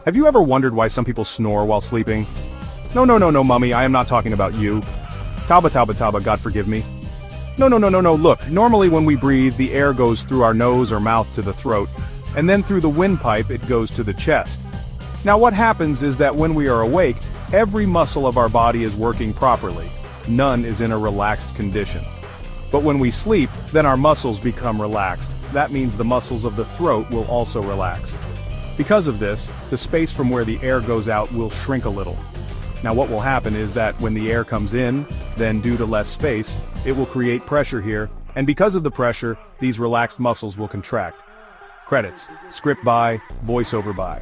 Have you ever wondered why some people snore while sleeping? No, mummy, I am not talking about you. Taba, God forgive me. No, look, normally when we breathe, the air goes through our nose or mouth to the throat, and then through the windpipe it goes to the chest. Now what happens is that when we are awake, every muscle of our body is working properly. None is in a relaxed condition. But when we sleep, then our muscles become relaxed. That means the muscles of the throat will also relax. Because of this, the space from where the air goes out will shrink a little. Now what will happen is that when the air comes in, then due to less space, it will create pressure here, and because of the pressure, these relaxed muscles will contract. Credits. Script by, voiceover by.